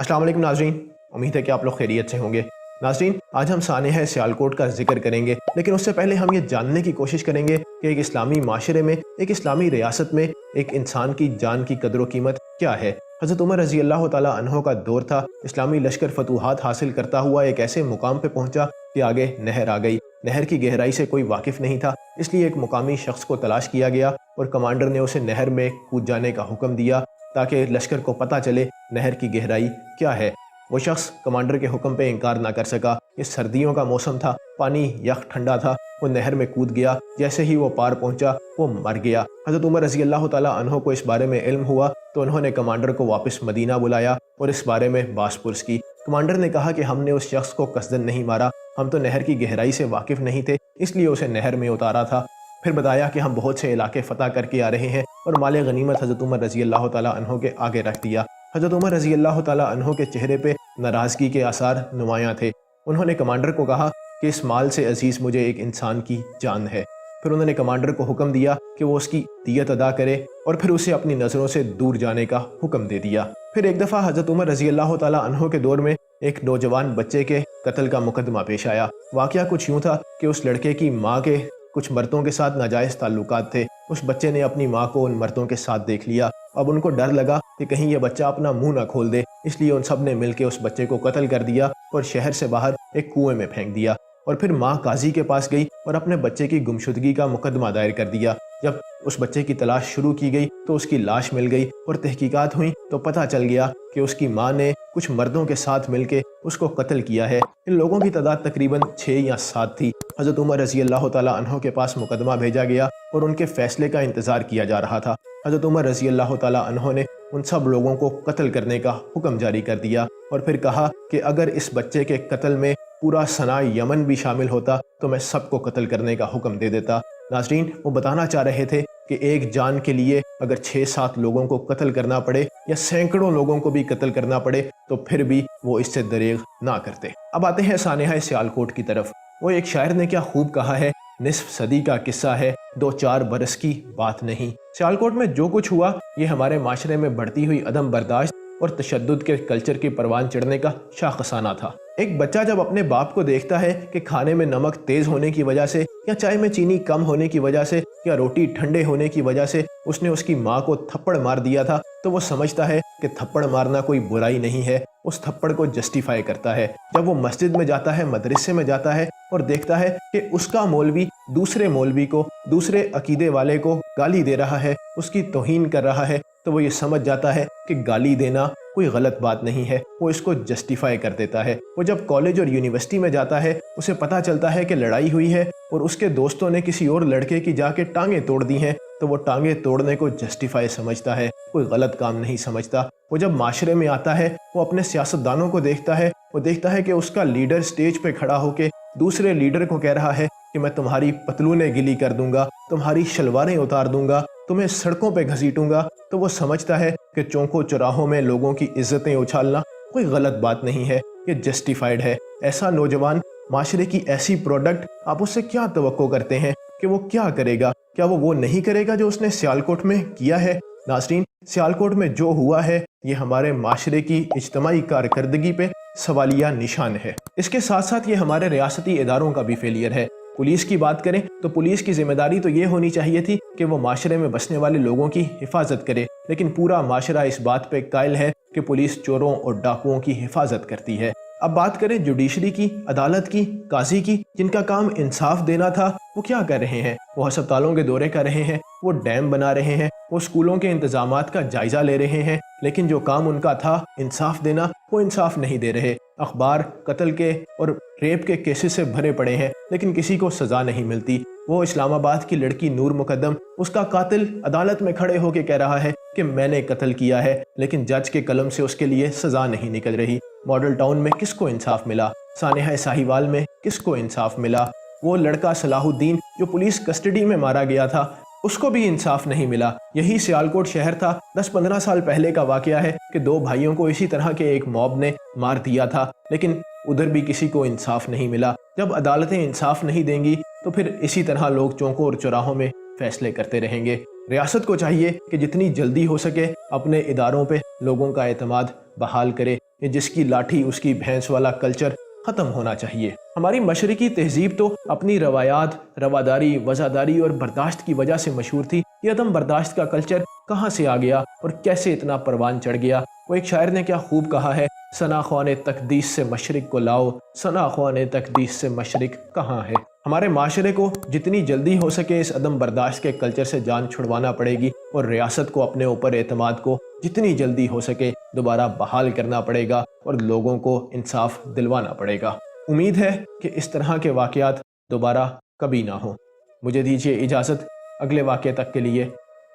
अस्सलाम वालेकुम नाज़रीन, उम्मीद है कि आप लोग खैरियत से होंगे। नाज़रीन, आज हम सानेहा सियालकोट का जिक्र करेंगे, लेकिन उससे पहले हम ये जानने की कोशिश करेंगे कि एक इस्लामी माशरे में, एक इस्लामी रियासत में एक इंसान की जान की कदर व कीमत क्या है। हज़रत उमर रज़ी अल्लाह तआला अन्हो का दौर था। इस्लामी लश्कर फतूहात हासिल करता हुआ एक ऐसे मुकाम पे पहुंचा कि आगे नहर आ गई। नहर की गहराई से कोई वाकिफ़ नहीं था, इसलिए एक मुकामी शख्स को तलाश किया गया और कमांडर ने उसे नहर में कूद जाने का हुक्म दिया ताकि लश्कर को पता चले नहर की गहराई क्या है। वो शख्स कमांडर के हुक्म पे इनकार ना कर सका। ये सर्दियों का मौसम था, पानी यख ठंडा था। वो नहर में कूद गया। जैसे ही वो पार पहुंचा वो मर गया। हज़रत उमर रज़ी अल्लाह तआला अन्हो को इस बारे में इल्म हुआ तो उन्होंने कमांडर को वापस मदीना बुलाया और इस बारे में बासपुरस की। कमांडर ने कहा कि हमने उस शख्स को कसदन नहीं मारा, हम तो नहर की गहराई से वाकिफ़ नहीं थे, इसलिए उसे नहर में उतारा था। फिर बताया कि हम बहुत से इलाके फ़तह करके आ रहे हैं और माल गनीमत हज़रत उमर रज़ी अल्लाह तआला अन्हो के आगे रख दिया। हज़रत उमर रज़ी अल्लाह तआला अन्हो के चेहरे पे नाराज़गी के आसार नुमायाँ थे। उन्होंने कमांडर को कहा कि इस माल से अजीज़ मुझे एक इंसान की जान है। फिर उन्होंने कमांडर को हुक्म दिया कि वो उसकी दियत अदा करे और फिर उसे अपनी नज़रों से दूर जाने का हुक्म दे दिया। फिर एक दफ़ा हज़रत उमर रज़ी अल्लाह तआला अन्हो के दौर में एक नौजवान बच्चे के कत्ल का मुकदमा पेश आया। वाक़या कुछ यूँ था कि उस लड़के की माँ के कुछ मर्दों के साथ नाजायज़ ताल्लुकात थे। उस बच्चे ने अपनी माँ को उन मर्दों के साथ देख लिया। अब उनको डर लगा कि कहीं ये बच्चा अपना मुंह ना खोल दे, इसलिए उन सब ने मिलकर उस बच्चे को कत्ल कर दिया और शहर से बाहर एक कुएं में फेंक दिया। और फिर माँ काजी के पास गई और अपने बच्चे की गुमशुदगी का मुकदमा दायर कर दिया। जब उस बच्चे की तलाश शुरू की गई तो उसकी लाश मिल गई और तहकीकात हुई तो पता चल गया कि उसकी माँ ने कुछ मर्दों के साथ मिलकर उसको कत्ल किया है। इन लोगों की तादाद तकरीबन 6 या 7 थी। हज़रत उमर रज़ी अल्लाह तआला अन्हो के पास मुकदमा भेजा गया और उनके फैसले का इंतज़ार किया जा रहा था। हज़रत उमर रज़ी अल्लाह तआला अन्हो ने उन सब लोगों को कत्ल करने का हुक्म जारी कर दिया और फिर कहा कि अगर इस बच्चे के कत्ल में पूरा सना यमन भी शामिल होता तो मैं सबको कत्ल करने का हुक्म दे देता। नाज़रीन, वो बताना चाह रहे थे कि एक जान के लिए अगर 6-7 लोगों को कत्ल करना पड़े या सैकड़ों लोगों को भी कत्ल करना पड़े तो फिर भी वो इससे दरेग ना करते। अब आते हैं सानेहा सियालकोट की तरफ। वो एक शायर ने क्या खूब कहा है, निस्फ सदी का किस्सा है, 2-4 बरस की बात नहीं। सियालकोट में जो कुछ हुआ ये हमारे माशरे में बढ़ती हुई अदम बर्दाश्त और तशद्दुद के कल्चर की परवान चढ़ने का शाखसाना था। एक बच्चा जब अपने बाप को देखता है कि खाने में नमक तेज होने की वजह से या चाय में चीनी कम होने की वजह से या रोटी ठंडे होने की वजह से उसने उसकी माँ को थप्पड़ मार दिया था तो वो समझता है कि थप्पड़ मारना कोई बुराई नहीं है, उस थप्पड़ को जस्टिफाई करता है। जब वो मस्जिद में जाता है, मदरसे में जाता है और देखता है कि उसका मौलवी दूसरे मौलवी को, दूसरे अकीदे वाले को गाली दे रहा है, उसकी तौहीन कर रहा है, तो वो ये समझ जाता है कि गाली देना कोई गलत बात नहीं है, वो इसको जस्टिफाई कर देता है। वो जब कॉलेज और यूनिवर्सिटी में जाता है उसे पता चलता है कि लड़ाई हुई है और उसके दोस्तों ने किसी और लड़के की जाके टांगे तोड़ दी हैं, तो वो टांगे तोड़ने को जस्टिफाई समझता है, कोई गलत काम नहीं समझता। वो जब माशरे में आता है वो अपने सियासतदानों को देखता है, वो देखता है कि उसका लीडर स्टेज पे खड़ा होकर दूसरे लीडर को कह रहा है कि मैं तुम्हारी पतलूनें गिली कर दूंगा, तुम्हारी शलवारें उतार दूंगा, तुम्हें सड़कों पे घसीटूंगा, तो वो समझता है कि चौकों चौराहों में लोगों की इज्जतें उछालना कोई गलत बात नहीं है, ये जस्टिफाइड है। ऐसा नौजवान, माशरे की ऐसी प्रोडक्ट, आप उससे क्या तवक्को करते हैं कि वो क्या करेगा? क्या वो नहीं करेगा जो उसने सियालकोट में किया है? नाज़रीन, सियालकोट में जो हुआ है ये हमारे माशरे की इज्तमाई कारकर्दगी पे सवालिया निशान है। इसके साथ साथ ये हमारे रियासती इदारों का भी फेलियर है। पुलिस की बात करें तो पुलिस की जिम्मेदारी तो ये होनी चाहिए थी कि वो माशरे में बसने वाले लोगों की हिफाजत करे, लेकिन पूरा माशरा इस बात पे कायल है कि पुलिस चोरों और डाकुओं की हिफाजत करती है। अब बात करें जुडिशरी की, अदालत की, काजी की, जिनका काम इंसाफ देना था, वो क्या कर रहे हैं? वो अस्पतालों के दौरे कर रहे हैं, वो डैम बना रहे हैं, वो स्कूलों के इंतजामात का जायजा ले रहे हैं, लेकिन जो काम उनका था इंसाफ देना, वो इंसाफ नहीं दे रहे। अखबार कत्ल के और रेप के केसेस से भरे पड़े हैं, लेकिन किसी को सजा नहीं मिलती। वो इस्लामाबाद की लड़की नूर मुकद्दम, उसका कातिल अदालत में खड़े होकर कह रहा है कि मैंने कत्ल किया है, लेकिन जज के कलम से उसके लिए सजा नहीं निकल रही। मॉडल टाउन में किसको इंसाफ मिला? सानेहा साहिवाल में किसको इंसाफ मिला? वो लड़का सलाहुद्दीन जो पुलिस कस्टडी में मारा गया था, उसको भी इंसाफ नहीं मिला। यही सियालकोट शहर था, 10-15 साल पहले का वाकया है कि 2 भाइयों को इसी तरह के एक मॉब ने मार दिया था, लेकिन उधर भी किसी को इंसाफ नहीं मिला। जब अदालतें इंसाफ नहीं देंगी तो फिर इसी तरह लोग चौकों और चौराहों में फैसले करते रहेंगे। ریاست کو چاہیے کہ جتنی جلدی ہو سکے اپنے اداروں پہ لوگوں کا اعتماد بحال کرے، کہ جس کی لاٹھی اس کی بھینس والا کلچر ختم ہونا چاہیے۔ ہماری مشرقی تہذیب تو اپنی روایات، رواداری، وزاداری اور برداشت کی وجہ سے مشہور تھی۔ یہ عدم برداشت کا کلچر کہاں سے آ گیا اور کیسے اتنا پروان چڑھ گیا؟ وہ ایک شاعر نے کیا خوب کہا ہے، ثنا خوان تقدیس سے مشرق کو لاؤ، ثنا خوان تقدیس سے مشرق کہاں ہے۔ ہمارے معاشرے کو جتنی جلدی ہو سکے اس عدم برداشت کے کلچر سے جان چھڑوانا پڑے گی، اور ریاست کو اپنے اوپر اعتماد کو جتنی جلدی ہو سکے دوبارہ بحال کرنا پڑے گا اور لوگوں کو انصاف دلوانا پڑے گا۔ امید ہے کہ اس طرح کے واقعات دوبارہ کبھی نہ ہوں۔ مجھے دیجیے اجازت، اگلے واقعے تک کے لیے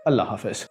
اللہ حافظ۔